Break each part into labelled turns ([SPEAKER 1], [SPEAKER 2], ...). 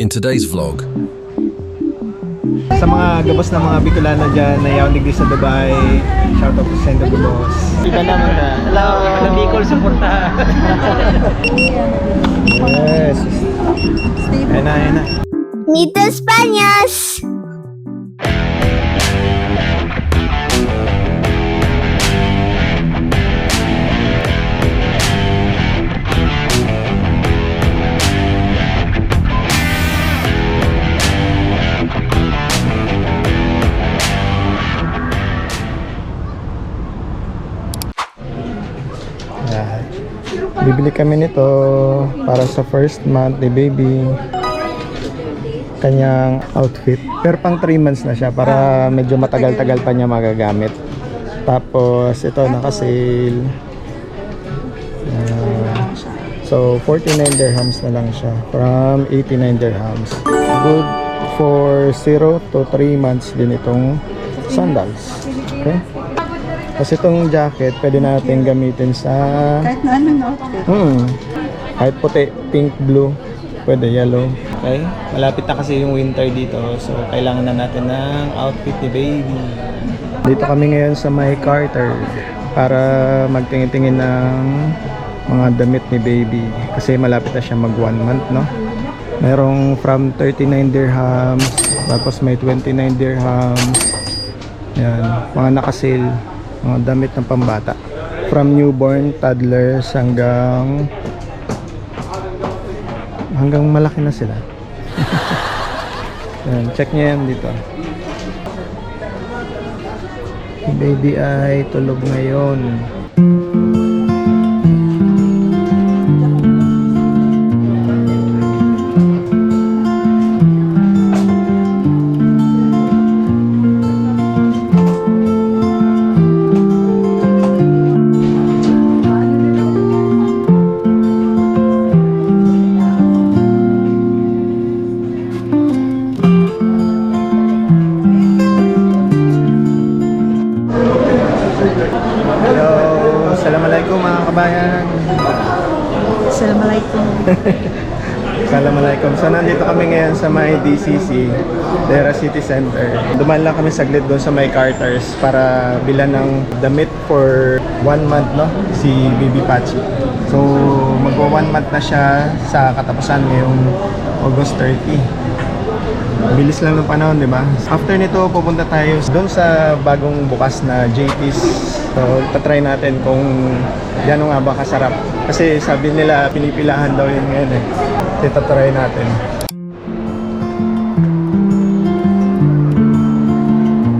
[SPEAKER 1] In today's vlog,
[SPEAKER 2] Sa mga gabos na mga Bicolana dyan na yaw digdi sa Dubai, shout out to Sendo Gabos. Iba naman na. Hello! Hello Bicol, suporta! Yes! Ayan na, ayan na.
[SPEAKER 3] Meet the Spaniards!
[SPEAKER 2] Ayan. Bibili kami nito para sa first month ni baby. Kanyang outfit. Pero pang 3 months na siya para medyo matagal-tagal pa niya magagamit. Tapos ito naka-sale. So 49 dirhams na lang siya from 89 dirhams. Good for 0 to 3 months din itong sandals. Okay? Tapos itong jacket pwede natin gamitin sa
[SPEAKER 4] Kahit na anong outfit.
[SPEAKER 2] kahit puti, pink, blue, pwede yellow. Okay? Malapit na kasi yung winter dito, so kailangan na natin ng outfit ni baby. Dito kami ngayon sa may Carter para magtingin-tingin ng mga damit ni baby kasi malapit na siya mag 1 month, no? Merong from 39 dirhams, tapos may 29 dirhams. Yan, mga naka-sale, mga damit ng pambata. From newborn, toddlers hanggang malaki na sila. Yan, check nyo yan dito. Baby ay tulog ngayon. Hello, assalamualaikum mga kabayan.
[SPEAKER 4] Assalamualaikum.
[SPEAKER 2] Assalamualaikum. So nandito kami ngayon sa may DCC, Dera City Center. Dumaan lang kami saglit doon sa may Carters para bilan ng damit for 1 month, no? Si Baby Pachi. So magwa 1 month na siya sa katapusan ngayong August 30. Bilis lang ng panahon, di ba? After nito, pupunta tayo doon sa bagong bukas na JT's. So, tatry natin kung gano'n nga ba kasarap. Kasi sabi nila, pinipilahan daw yun ngayon eh. Tatry natin.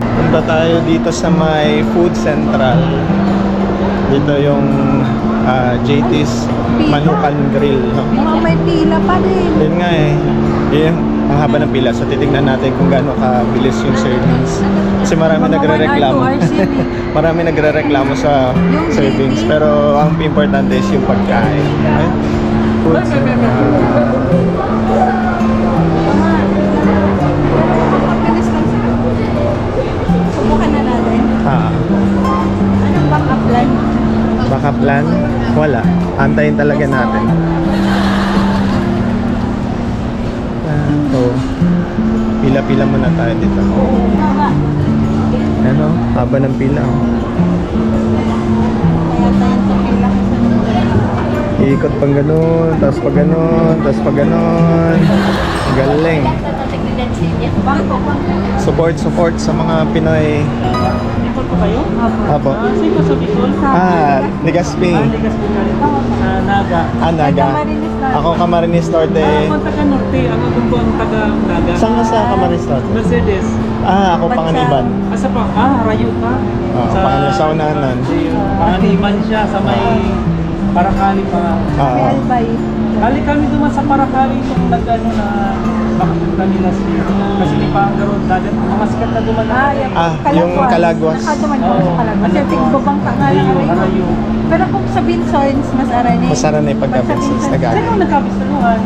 [SPEAKER 2] Punta tayo dito sa may Food Central. Dito yung JT's Manukan Grill. No?
[SPEAKER 4] Mukhang may pila pa din.
[SPEAKER 2] Yun nga eh. Yun, ang haba ng pila. So titignan natin kung gaano kabilis yung servings. Kasi marami nagre-reklamo. Marami nagre-reklamo sa servings. Pero ang importante is yung pagkain. Okay? Food
[SPEAKER 4] Mabilis lang sa subukan na natin. Anong backup plan?
[SPEAKER 2] Baka plan? Wala. Antayin talaga natin. So, pila-pila muna tayo dito. Ano? Haba ng pila.
[SPEAKER 4] Kaya tayo sa pila.
[SPEAKER 2] Iikot pang ganun, tapos pag ganun, tapos pag ganun. Galing. Support sa mga Pinoy.
[SPEAKER 5] Bicol po kayo?
[SPEAKER 2] Apo.
[SPEAKER 5] Saan po sa Bicol?
[SPEAKER 2] Legazpi.
[SPEAKER 5] Legazpi ka rin po. Naga.
[SPEAKER 2] Naga. Ako Camarines Norte.
[SPEAKER 5] Ako taga Norte. Ako doon po ang taga Naga.
[SPEAKER 2] Saan ka sa Camarines Norte?
[SPEAKER 5] Mercedes.
[SPEAKER 2] Ako Panganiban.
[SPEAKER 5] Asa pa? Rayo ka?
[SPEAKER 2] Panganiban sa unahan.
[SPEAKER 5] Panganiban siya sa may Parakali pa.
[SPEAKER 4] May albay.
[SPEAKER 5] Kali kami duman sa Parakali kung nag-ano na makapunta nila siya. Kasi may pangaroon dagat. Mga sikat na duman na.
[SPEAKER 2] Yung Calagwas.
[SPEAKER 4] Nakaduman ko sa Calagwas. Kasi tigbabang ka nga
[SPEAKER 5] Rayo.
[SPEAKER 4] Arayo. Pero kung sa Binsons, mas arani.
[SPEAKER 2] Mas arani pagka Binsons, nag-aaral.
[SPEAKER 5] Saan mo nagkabisaluhan?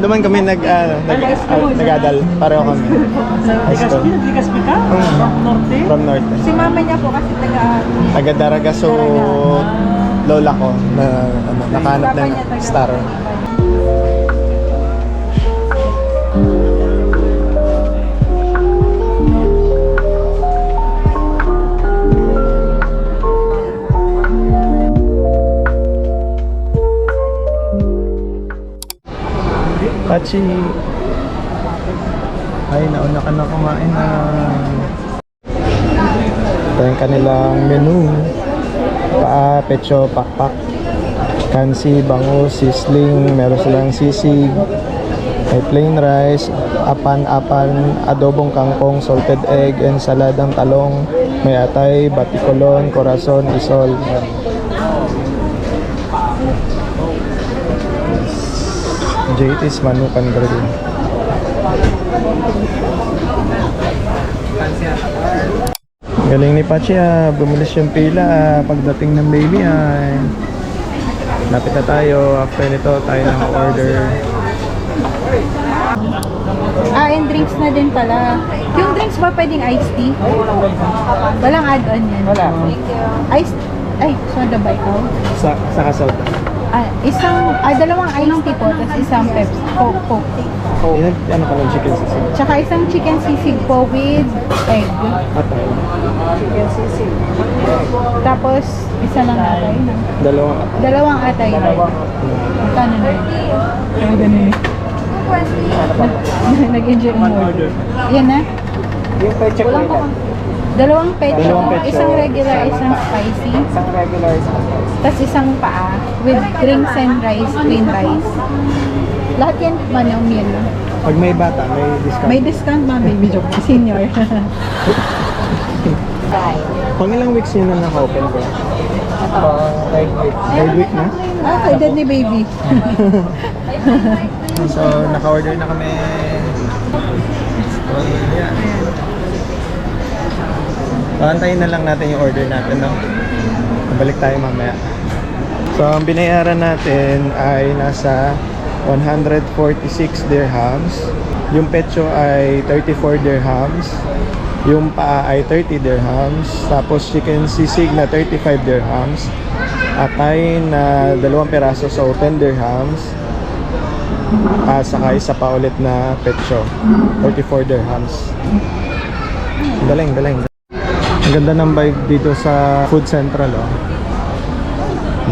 [SPEAKER 2] Duman kami nag-adal. Pareho kami. High school.
[SPEAKER 5] Legazpi ka? From Norte?
[SPEAKER 2] From Norte.
[SPEAKER 4] Si mama niya po kasi
[SPEAKER 2] Taga Daragaso, lola ko na nakahanap ng star. Pachi. Ay, nauna ka na kumain na. Ito yung kanilang menu. Paa, pecho, pakpak, kansi, bangus, sisling, meron silang sisig, may plain rice, apan-apan, adobong kangkong, salted egg, ensaladang talong, may atay, batikolon, corazon, isol. JT's Manukan Grill. Galing ni Pachi bumulis yung pila pagdating ng baby lapit na tayo. After nito tayo ng order.
[SPEAKER 4] And drinks na din pala. Yung drinks ba pwedeng iced tea? Walang add-on yan.
[SPEAKER 5] Wala.
[SPEAKER 4] Iced, soda ba ikaw?
[SPEAKER 2] Sa kasal.
[SPEAKER 4] Dalawang iced tea po, tapos isang Pepsi, Coke.
[SPEAKER 2] Ano ka lang chicken sisig?
[SPEAKER 4] Tsaka isang chicken sisig po with egg.
[SPEAKER 2] Atay.
[SPEAKER 4] Tapos, isa lang atay. No? Dalawang atay. Magkano na yun? Ano ganun eh? Nag-enjoy mo. Yan na?
[SPEAKER 5] Yung pecha ko lang.
[SPEAKER 4] Dalawang pecho.
[SPEAKER 2] Dalawang pecho.
[SPEAKER 4] Isang regular, isang spicy.
[SPEAKER 5] Isang regular, isang spicy.
[SPEAKER 4] Tapos isang paa with drinks and rice, plain rice. Lahat yan meal.
[SPEAKER 2] Pag may bata, may discount.
[SPEAKER 4] May discount ma, baby joke. Senior.
[SPEAKER 2] Pang ilang weeks nyo na naka-open ko? Third week na?
[SPEAKER 4] Edad ni baby.
[SPEAKER 2] So, naka-order na kami. Yan. Paantayin na lang natin yung order natin, no? Balik tayo mamaya. So, ang binayaran natin ay nasa 146 dirhams. Yung pecho ay 34 dirhams. Yung paa ay 30 dirhams. Tapos chicken sisig na 35 dirhams. Atay na 2 peraso, so 10 dirhams. Saka isa pa ulit na pecho, 34 dirhams. Galing. Ang ganda ng vibe dito sa Food Central, oh.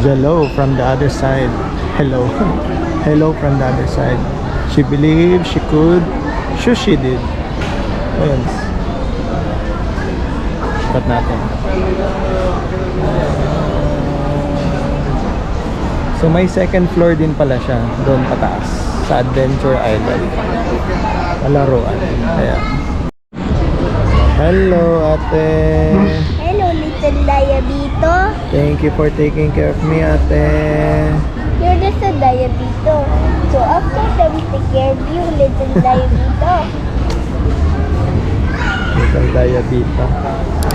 [SPEAKER 2] Jello from the other side. Hello. Hello from the other side. She believed she could. Sure she did. Ayun. Cut natin. So may second floor din pala siya doon pataas sa Adventure Island. Palaruan. Kaya. Hello, ate.
[SPEAKER 3] Hello, little diabito.
[SPEAKER 2] Thank you for taking care of me, ate.
[SPEAKER 3] You're just a diabito. So after them take care of you, little diabito.
[SPEAKER 2] Little diabita.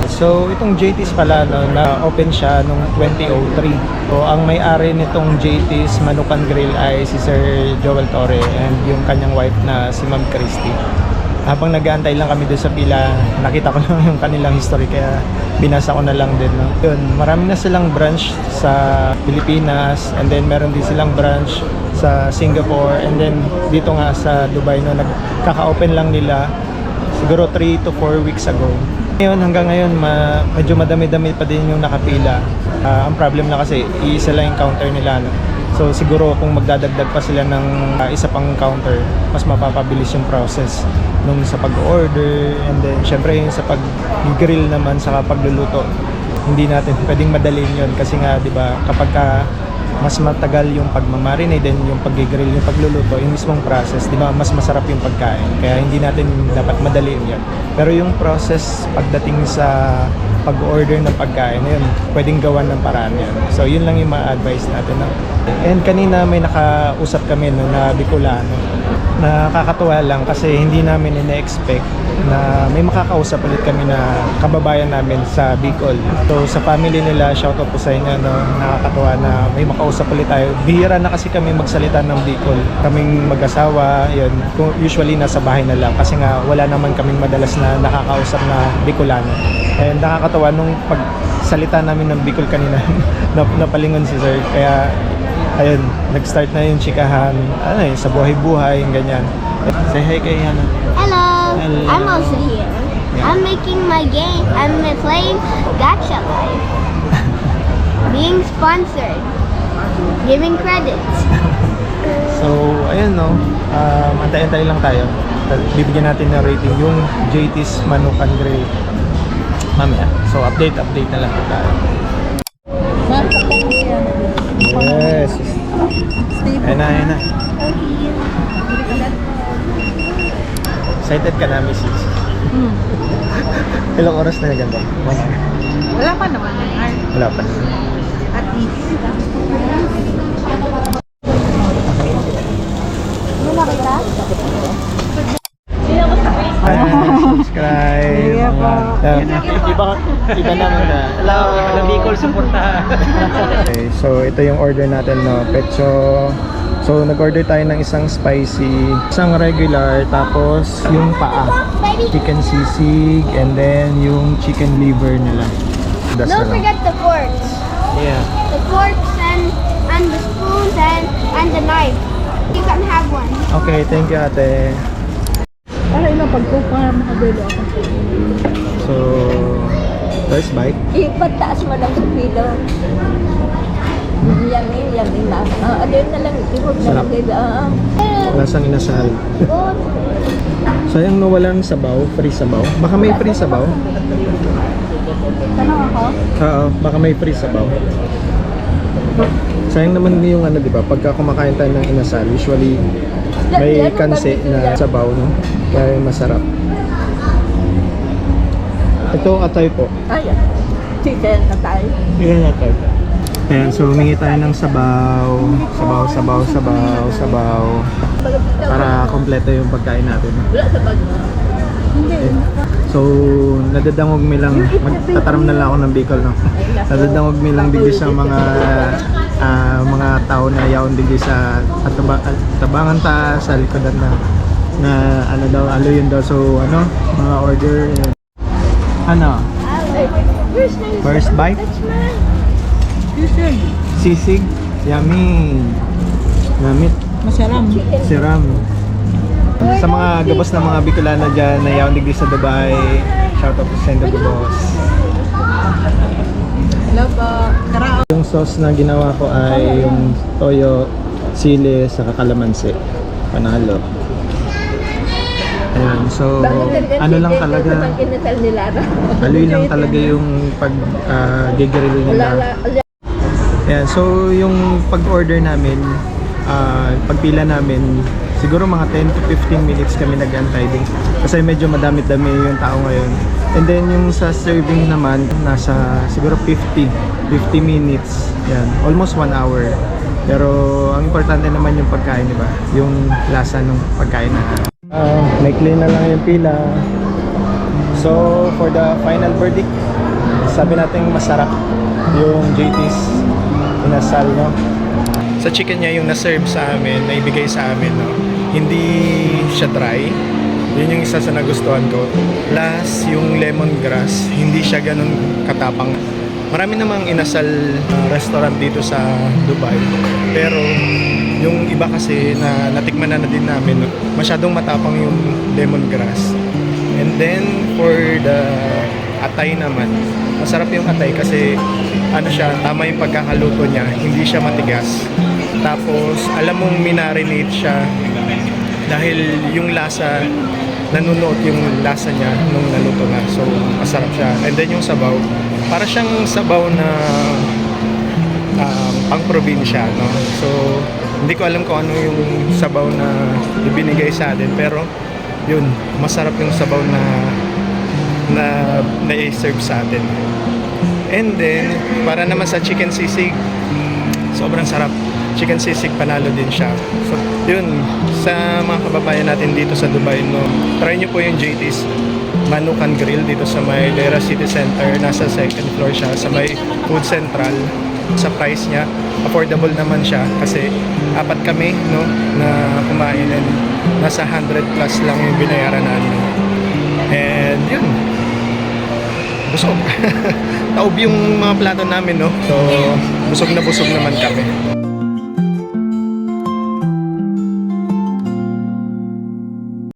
[SPEAKER 2] So, itong JT's pala, no, na-open siya noong 2003. So, ang may-ari nitong JT's Manukan Grill ay si Sir Joel Torre and yung kanyang wife na si Ma'am Christy. Habang nag-aantay lang kami doon sa pila, nakita ko lang yung kanilang history kaya binasa ko na lang din. No? Yun, marami na silang branch sa Pilipinas and then meron din silang branch sa Singapore and then dito nga sa Dubai. No, nagkaka-open lang nila siguro 3 to 4 weeks ago. Ngayon, hanggang ngayon, medyo madami-dami pa din yung nakapila. Ang problem na kasi, iisa lang yung counter nila. No? So siguro kung magdadagdag pa sila ng isa pang counter, mas mapapabilis yung process nung sa pag-order and then syempre yung sa pag-grill naman sa pagluluto. Hindi natin pwedeng madalin yun kasi nga 'di ba kapag mas matagal yung pagmamarinate din yung pag-grill, yung pagluluto, yung mismong process, 'di ba? Mas masarap yung pagkain. Kaya hindi natin dapat madalin 'yan. Pero yung process pagdating sa pag-order ng pagkain, yun, pwedeng gawan ng paraan yan. So yun lang yung ma-advise natin. No? And kanina may nakausap kami no, na Bicolano. Nakakatuwa lang kasi hindi namin ina-expect na may makakausap ulit kami na kababayan namin sa Bicol. So sa family nila, shoutout po sa inyo, no? Nakakatuwa na may makausap ulit tayo. Bihira na kasi kami magsalita ng Bicol. Kaming mag-asawa, yun, usually nasa bahay na lang kasi nga wala naman kaming madalas na nakakausap na Bicolano. And nakakatawa nung pagsalita namin ng Bicol kanina, napalingon si Sir. Kaya ayun, nag-start na yung chikahan, sa buhay-buhay, yung ganyan. Say hi kay Hana.
[SPEAKER 3] Hello.
[SPEAKER 2] Hello.
[SPEAKER 3] I'm also here.
[SPEAKER 2] Yeah.
[SPEAKER 3] I'm making my game. I'm playing Gacha Life. Being sponsored. Giving credits.
[SPEAKER 2] So, ayun no. Antay-antay lang tayo. Bibigyan natin ng rating yung JT's Manukan Grill. Mamaya. So, update na lang tayo. Yes. Ayun na. Excited ka na, Mrs. Ilang oras na ganda? 1 hour?
[SPEAKER 4] Wala pa naman.
[SPEAKER 2] Wala pa.
[SPEAKER 4] At least.
[SPEAKER 2] Subscribe. Iba naman na. Hello.
[SPEAKER 5] Bicol, suporta.
[SPEAKER 2] Okay, so ito yung order natin, no. Pecho. So nag-order tayo ng isang spicy, isang regular, tapos yung paa, chicken sisig, and then yung chicken liver nila. Das
[SPEAKER 3] Don't
[SPEAKER 2] na lang.
[SPEAKER 3] forget the forks.
[SPEAKER 2] Yeah.
[SPEAKER 3] The forks and the spoons and the knife. You can have one.
[SPEAKER 2] Okay, thank you, ate.
[SPEAKER 4] Para ilang pagkukuha makabilo ako.
[SPEAKER 2] So, first bite.
[SPEAKER 4] Ipataas mo lang sa pilo. Yummy na. Ano na lang, ihog na
[SPEAKER 2] Sarap.
[SPEAKER 4] lang.
[SPEAKER 2] Lasang inasal. Sayang nawalan sabaw, free sabaw. Baka may free sabaw.
[SPEAKER 4] Tanong ako?
[SPEAKER 2] Oo, baka may free sabaw. Sayang naman yung ano, di ba? Pagka kumakain tayo ng inasal, usually may kansi na sabaw, no? Kaya masarap. Ito atay po.
[SPEAKER 4] Ay, chicken na tayo.
[SPEAKER 2] Yan atay. Ayan, so humingi tayo ng sabaw. Sabaw. Para kompleto yung pagkain natin.
[SPEAKER 4] Wala sa bag.
[SPEAKER 2] Okay. So, nadadangog mi lang, magtataram na lang ako ng Bicol, no? Nadadangog mi lang digdi sa mga tao na yaon digdi sa tabangan ta sa likodan na ano daw, alo yun daw. So, ano, mga order. Ano? First bite?
[SPEAKER 3] That's mine.
[SPEAKER 2] Sisig? Yummy! Namit.
[SPEAKER 4] Masarap.
[SPEAKER 2] Siram. Sa mga gabos na mga Bicolana dyan na yaon digdi sa Dubai, shout out to Sendo Boss.
[SPEAKER 4] Hello po. Tara.
[SPEAKER 2] Yung sauce na ginawa ko ay yung toyo, sili, saka kalamansi. Panalo. Ayan, so ano lang talaga, aloy lang talaga yung pag gigrill nila. Ayan, so yung pag-order namin, pagpila namin, siguro mga 10 to 15 minutes kami nag-antay din. Kasi medyo madami-dami yung tao ngayon. And then yung sa serving naman, nasa siguro 50 minutes. Yan, almost 1 hour. Pero ang importante naman yung pagkain, di ba? Yung lasa ng pagkain na. Maikli na lang yung pila. So, for the final verdict, sabi natin masarap yung JT's inasal, no? Sa chicken niya yung na-serve sa amin, naibigay sa amin, no? Hindi siya dry. Yun yung isa sa nagustuhan ko. Plus, yung lemongrass, hindi siya ganun katapang. Marami namang inasal restaurant dito sa Dubai. Pero, yung iba kasi na natikman na din namin, masyadong matapang yung lemongrass. And then, for the atay naman, masarap yung atay kasi ano siya, tama yung pagkakaluto niya, hindi siya matigas. Tapos, alam mong minarinate siya dahil yung lasa, nanunuot yung lasa niya nung naluto na. So, masarap siya. And then yung sabaw, para siyang sabaw na pang-probinsya, no? So, hindi ko alam kung ano yung sabaw na ibinigay sa atin, pero yun, masarap yung sabaw na i-serve sa atin. And then, para naman sa chicken sisig, sobrang sarap. Chicken sisig, panalo din siya. So, yun, sa mga kababayan natin dito sa Dubai, no, try nyo po yung JT's Manukan Grill dito sa may Dera City Center. Nasa second floor siya, sa may Food Central. Sa price niya, affordable naman siya kasi apat kami, no, na kumain, and nasa 100 plus lang yung binayaran namin. And yun, busog. Taob yung mga plato namin, no? So, busog na busog naman kami.